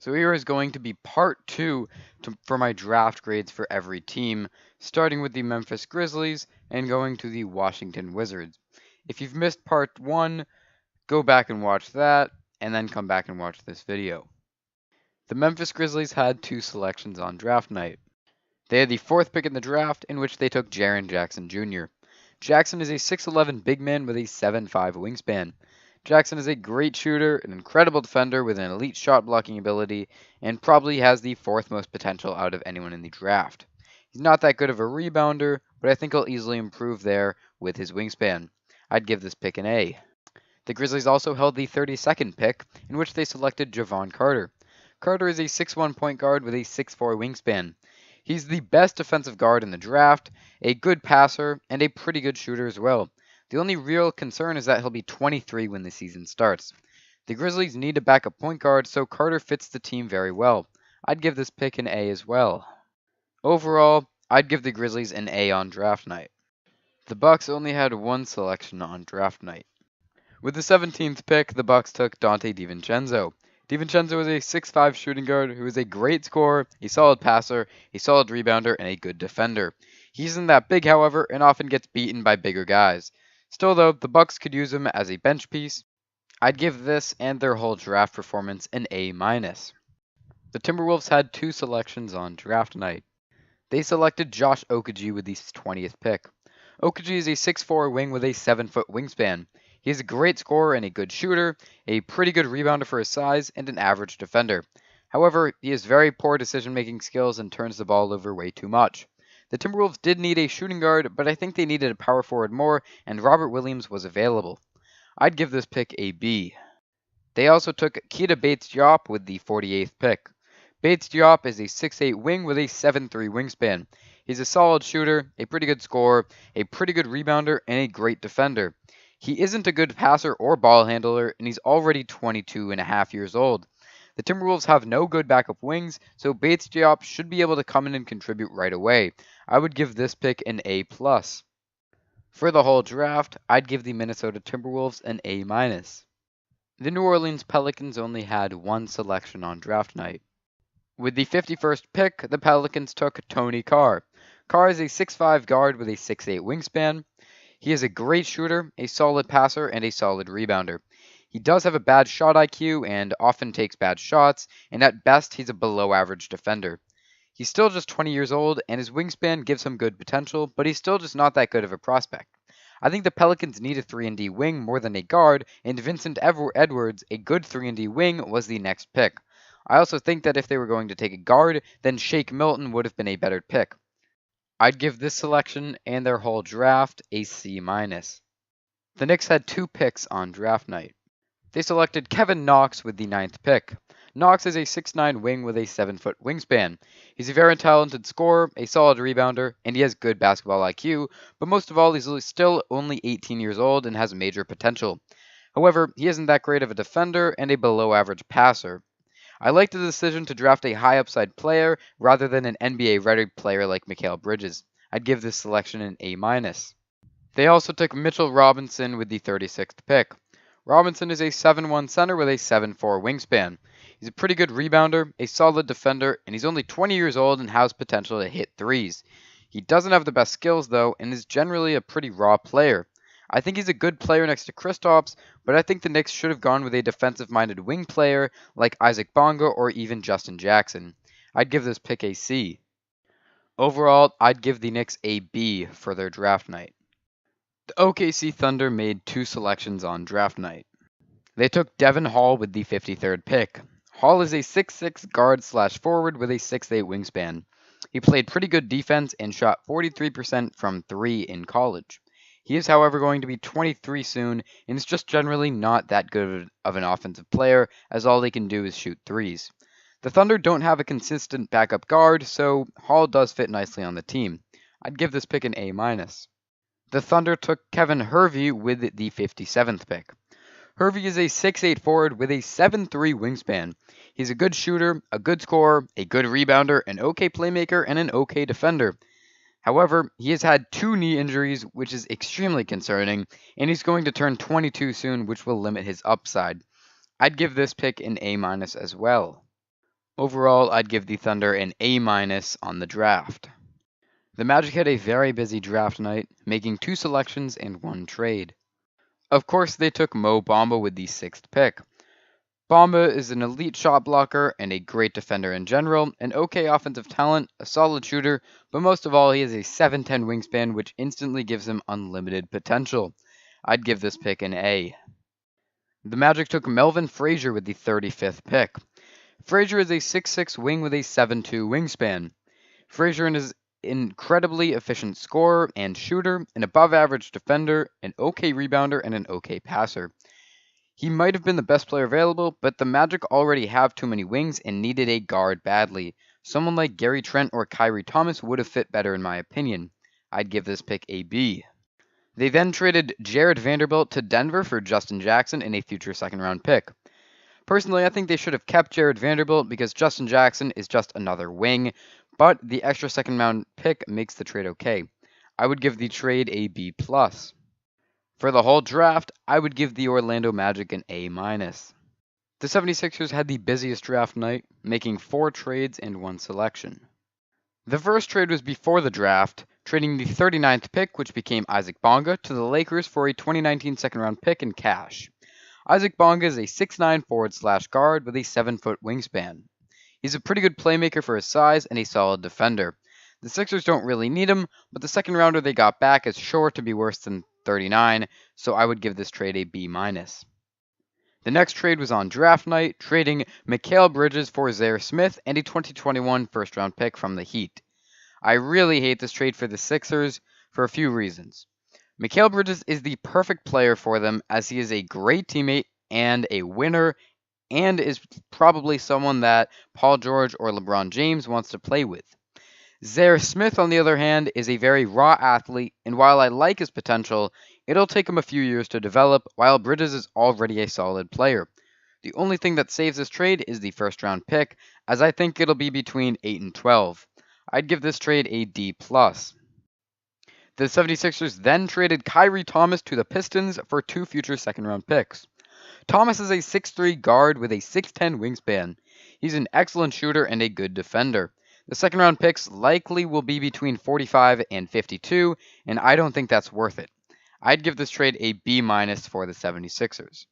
So here is going to be part two for my draft grades for every team, starting with the Memphis Grizzlies and going to the Washington Wizards. If you've missed part one, go back and watch that, and then come back and watch this video. The Memphis Grizzlies had two selections on draft night. They had the fourth pick in the draft, in which they took Jaren Jackson Jr. Jackson is a 6'11 big man with a 7'5 wingspan. Jackson is a great shooter, an incredible defender with an elite shot blocking ability, and probably has the fourth most potential out of anyone in the draft. He's not that good of a rebounder, but I think he'll easily improve there with his wingspan. I'd give this pick an A. The Grizzlies also held the 32nd pick, in which they selected Jevon Carter. Carter is a 6'1 point guard with a 6'4 wingspan. He's the best defensive guard in the draft, a good passer, and a pretty good shooter as well. The only real concern is that he'll be 23 when the season starts. The Grizzlies need a backup point guard, so Carter fits the team very well. I'd give this pick an A as well. Overall, I'd give the Grizzlies an A on draft night. The Bucks only had one selection on draft night. With the 17th pick, the Bucks took Donte DiVincenzo. DiVincenzo is a 6'5 shooting guard who is a great scorer, a solid passer, a solid rebounder, and a good defender. He isn't that big, however, and often gets beaten by bigger guys. Still, though, the Bucks could use him as a bench piece. I'd give this and their whole draft performance an A-. The Timberwolves had two selections on draft night. They selected Josh Okogie with the 20th pick. Okogie is a 6'4 wing with a 7-foot wingspan. He is a great scorer and a good shooter, a pretty good rebounder for his size, and an average defender. However, he has very poor decision-making skills and turns the ball over way too much. The Timberwolves did need a shooting guard, but I think they needed a power forward more, and Robert Williams was available. I'd give this pick a B. They also took Keita Bates-Diop with the 48th pick. Bates-Diop is a 6'8 wing with a 7'3 wingspan. He's a solid shooter, a pretty good scorer, a pretty good rebounder, and a great defender. He isn't a good passer or ball handler, and he's already 22 and a half years old. The Timberwolves have no good backup wings, so Bates-Diop should be able to come in and contribute right away. I would give this pick an A+. For the whole draft, I'd give the Minnesota Timberwolves an A-. The New Orleans Pelicans only had one selection on draft night. With the 51st pick, the Pelicans took Tony Carr. Carr is a 6'5 guard with a 6'8 wingspan. He is a great shooter, a solid passer, and a solid rebounder. He does have a bad shot IQ and often takes bad shots, and at best he's a below average defender. He's still just 20 years old, and his wingspan gives him good potential, but he's still just not that good of a prospect. I think the Pelicans need a 3-and-D wing more than a guard, and Vincent Edwards, a good 3-and-D wing, was the next pick. I also think that if they were going to take a guard, then Shake Milton would have been a better pick. I'd give this selection and their whole draft a C-. The Knicks had two picks on draft night. They selected Kevin Knox with the 9th pick. Knox is a 6'9 wing with a 7-foot wingspan. He's a very talented scorer, a solid rebounder, and he has good basketball IQ, but most of all, he's still only 18 years old and has major potential. However, he isn't that great of a defender and a below-average passer. I like the decision to draft a high-upside player rather than an NBA-ready player like Mikal Bridges. I'd give this selection an A-. They also took Mitchell Robinson with the 36th pick. Robinson is a 7'1 center with a 7'4 wingspan. He's a pretty good rebounder, a solid defender, and he's only 20 years old and has potential to hit threes. He doesn't have the best skills, though, and is generally a pretty raw player. I think he's a good player next to Kristaps, but I think the Knicks should have gone with a defensive-minded wing player like Isaac Bonga or even Justin Jackson. I'd give this pick a C. Overall, I'd give the Knicks a B for their draft night. The OKC Thunder made two selections on draft night. They took Devin Hall with the 53rd pick. Hall is a 6'6 guard/forward with a 6'8 wingspan. He played pretty good defense and shot 43% from 3 in college. He is, however, going to be 23 soon, and is just generally not that good of an offensive player, as all they can do is shoot threes. The Thunder don't have a consistent backup guard, so Hall does fit nicely on the team. I'd give this pick an A-. The Thunder took Kevin Hervey with the 57th pick. Hervey is a 6'8 forward with a 7'3 wingspan. He's a good shooter, a good scorer, a good rebounder, an okay playmaker, and an okay defender. However, he has had 2 knee injuries, which is extremely concerning, and he's going to turn 22 soon, which will limit his upside. I'd give this pick an A- as well. Overall, I'd give the Thunder an A- on the draft. The Magic had a very busy draft night, making 2 selections and 1 trade. Of course, they took Mo Bamba with the 6th pick. Bamba is an elite shot blocker and a great defender in general, an okay offensive talent, a solid shooter, but most of all, he has a 7'10 wingspan, which instantly gives him unlimited potential. I'd give this pick an A. The Magic took Melvin Frazier with the 35th pick. Frazier is a 6'6 wing with a 7'2 wingspan. Frazier is an incredibly efficient scorer and shooter, an above average defender, an okay rebounder, and an okay passer. He might have been the best player available, but the Magic already have too many wings and needed a guard badly. Someone like Gary Trent or Kyrie Thomas would have fit better in my opinion. I'd give this pick a B. They then traded Jared Vanderbilt to Denver for Justin Jackson and a future second round pick. Personally, I think they should have kept Jared Vanderbilt because Justin Jackson is just another wing, but the extra second round pick makes the trade okay. I would give the trade a B+. For the whole draft, I would give the Orlando Magic an A-. The 76ers had the busiest draft night, making 4 trades and 1 selection. The first trade was before the draft, trading the 39th pick, which became Isaac Bonga, to the Lakers for a 2019 second-round pick in cash. Isaac Bonga is a 6'9 forward/guard with a 7-foot wingspan. He's a pretty good playmaker for his size and a solid defender. The Sixers don't really need him, but the second rounder they got back is sure to be worse than 39, so I would give this trade a B-. The next trade was on draft night, trading Mikal Bridges for Zaire Smith and a 2021 first-round pick from the Heat. I really hate this trade for the Sixers for a few reasons. Mikal Bridges is the perfect player for them as he is a great teammate and a winner and is probably someone that Paul George or LeBron James wants to play with. Zaire Smith, on the other hand, is a very raw athlete, and while I like his potential, it'll take him a few years to develop, while Bridges is already a solid player. The only thing that saves this trade is the first round pick, as I think it'll be between 8 and 12. I'd give this trade a D+. The 76ers then traded Kyrie Thomas to the Pistons for 2 future second round picks. Thomas is a 6'3 guard with a 6'10 wingspan. He's an excellent shooter and a good defender. The second round picks likely will be between 45 and 52, and I don't think that's worth it. I'd give this trade a B- for the 76ers.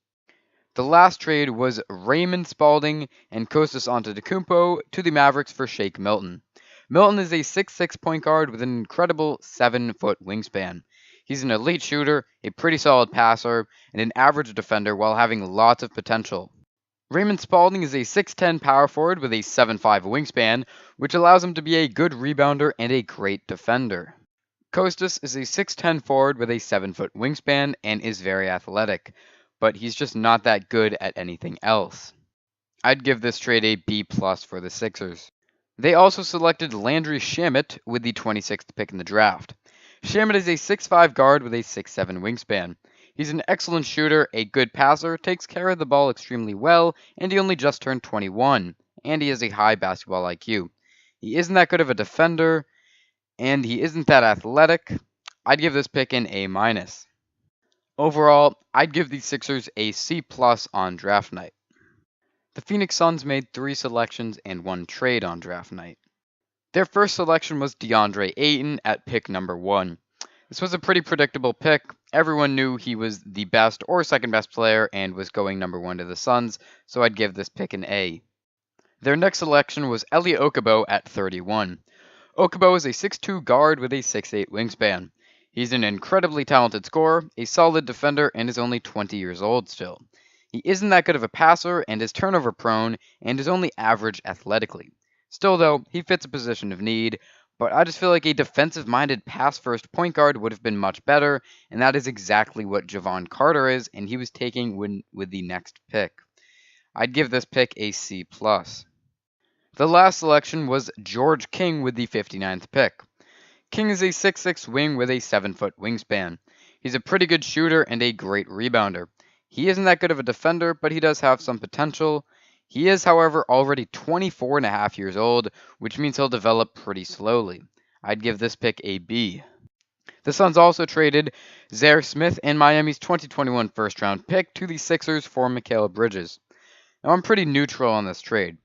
The last trade was Raymond Spalding and Kostas Antetokounmpo to the Mavericks for Shake Milton. Milton is a 6'6 point guard with an incredible 7-foot wingspan. He's an elite shooter, a pretty solid passer, and an average defender while having lots of potential. Raymond Spalding is a 6'10 power forward with a 7'5 wingspan, which allows him to be a good rebounder and a great defender. Kostas is a 6'10 forward with a 7-foot wingspan and is very athletic, but he's just not that good at anything else. I'd give this trade a B+ for the Sixers. They also selected Landry Shamet with the 26th pick in the draft. Shamet is a 6'5 guard with a 6'7 wingspan. He's an excellent shooter, a good passer, takes care of the ball extremely well, and he only just turned 21, and he has a high basketball IQ. He isn't that good of a defender, and he isn't that athletic. I'd give this pick an A-. Overall, I'd give the Sixers a C+ on draft night. The Phoenix Suns made 3 selections and 1 trade on draft night. Their first selection was DeAndre Ayton at pick number 1. This was a pretty predictable pick. Everyone knew he was the best or second best player and was going number 1 to the Suns, so I'd give this pick an A. Their next selection was Elie Okobo at 31. Okobo is a 6'2 guard with a 6'8 wingspan. He's an incredibly talented scorer, a solid defender, and is only 20 years old still. He isn't that good of a passer and is turnover prone and is only average athletically. Still though, he fits a position of need, but I just feel like a defensive-minded pass-first point guard would have been much better, and that is exactly what Jevon Carter is, and he was taking with the next pick. I'd give this pick a C+. The last selection was George King with the 59th pick. King is a 6'6 wing with a 7-foot wingspan. He's a pretty good shooter and a great rebounder. He isn't that good of a defender, but he does have some potential. He is, however, already 24 and a half years old, which means he'll develop pretty slowly. I'd give this pick a B. The Suns also traded Zaire Smith and Miami's 2021 first-round pick to the Sixers for Mikal Bridges. Now, I'm pretty neutral on this trade.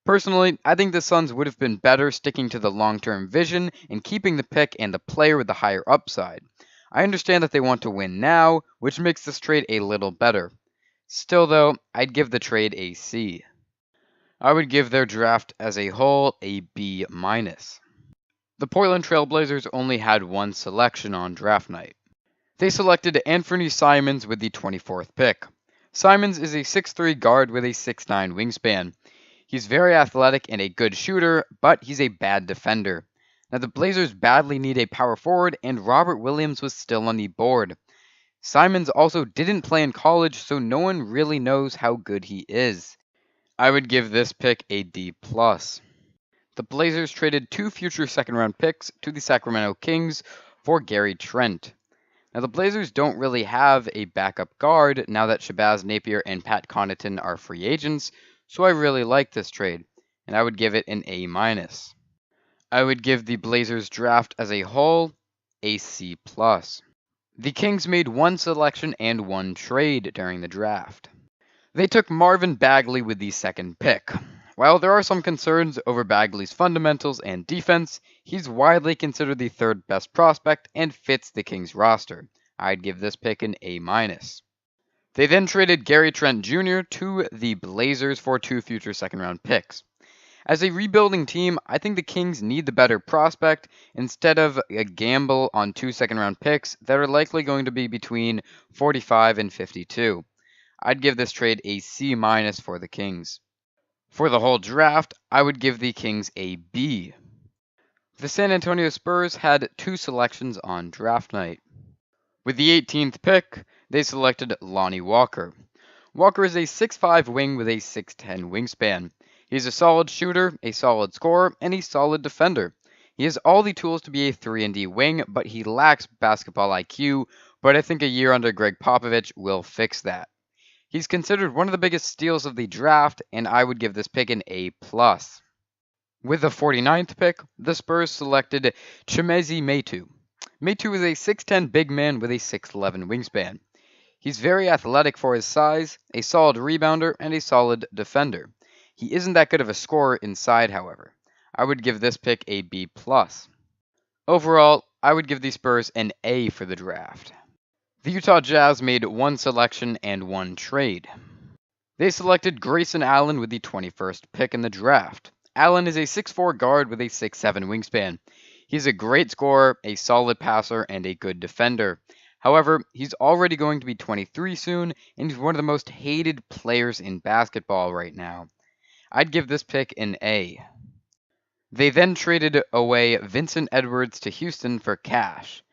Personally, I think the Suns would have been better sticking to the long-term vision and keeping the pick and the player with the higher upside. I understand that they want to win now, which makes this trade a little better. Still though, I'd give the trade a C. I would give their draft as a whole a B-. The Portland Trail Blazers only had one selection on draft night. They selected Anthony Simons with the 24th pick. Simons is a 6'3 guard with a 6'9 wingspan. He's very athletic and a good shooter, but he's a bad defender. Now the Blazers badly need a power forward, and Robert Williams was still on the board. Simons also didn't play in college, so no one really knows how good he is. I would give this pick a D+. The Blazers traded 2 future second-round picks to the Sacramento Kings for Gary Trent. Now the Blazers don't really have a backup guard now that Shabazz Napier and Pat Connaughton are free agents, so I really like this trade, and I would give it an A-. I would give the Blazers draft as a whole a C+. The Kings made one selection and one trade during the draft. They took Marvin Bagley with the second pick. While there are some concerns over Bagley's fundamentals and defense, he's widely considered the third best prospect and fits the Kings roster. I'd give this pick an A-. They then traded Gary Trent Jr. to the Blazers for 2 future second-round picks. As a rebuilding team, I think the Kings need the better prospect instead of a gamble on 2 second-round picks that are likely going to be between 45 and 52. I'd give this trade a C- for the Kings. For the whole draft, I would give the Kings a B. The San Antonio Spurs had 2 selections on draft night. With the 18th pick, they selected Lonnie Walker. Walker is a 6'5 wing with a 6'10 wingspan. He's a solid shooter, a solid scorer, and a solid defender. He has all the tools to be a 3-and-D wing, but he lacks basketball IQ, but I think a year under Greg Popovich will fix that. He's considered one of the biggest steals of the draft, and I would give this pick an A+. With the 49th pick, the Spurs selected Chimezie Metu. Metu is a 6'10 big man with a 6'11 wingspan. He's very athletic for his size, a solid rebounder, and a solid defender. He isn't that good of a scorer inside, however. I would give this pick a B+. Overall, I would give the Spurs an A for the draft. The Utah Jazz made one selection and one trade. They selected Grayson Allen with the 21st pick in the draft. Allen is a 6'4 guard with a 6'7 wingspan. He's a great scorer, a solid passer, and a good defender. However, he's already going to be 23 soon, and he's one of the most hated players in basketball right now. I'd give this pick an A. They then traded away Vincent Edwards to Houston for cash.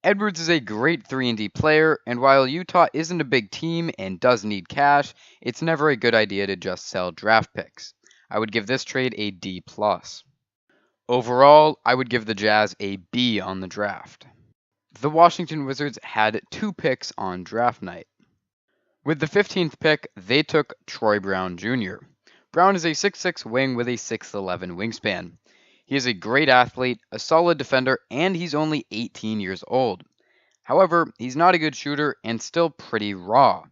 Edwards is a great 3-and-D player, and while Utah isn't a big team and does need cash, it's never a good idea to just sell draft picks. I would give this trade a D+. Overall, I would give the Jazz a B on the draft. The Washington Wizards had 2 picks on draft night. With the 15th pick, they took Troy Brown Jr. Brown is a 6'6 wing with a 6'11 wingspan. He is a great athlete, a solid defender, and he's only 18 years old. However, he's not a good shooter and still pretty raw.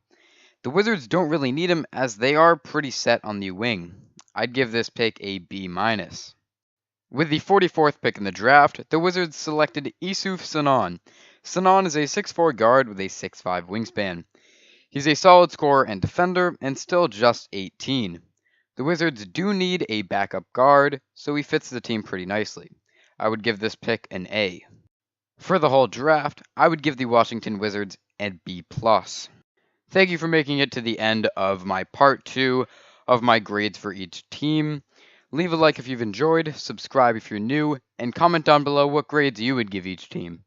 The Wizards don't really need him as they are pretty set on the wing. I'd give this pick a B-. With the 44th pick in the draft, the Wizards selected Isuf Sanon. Sanon is a 6'4 guard with a 6'5 wingspan. He's a solid scorer and defender, and still just 18. The Wizards do need a backup guard, so he fits the team pretty nicely. I would give this pick an A. For the whole draft, I would give the Washington Wizards a B+. Thank you for making it to the end of my part 2 of my grades for each team. Leave a like if you've enjoyed, subscribe if you're new, and comment down below what grades you would give each team.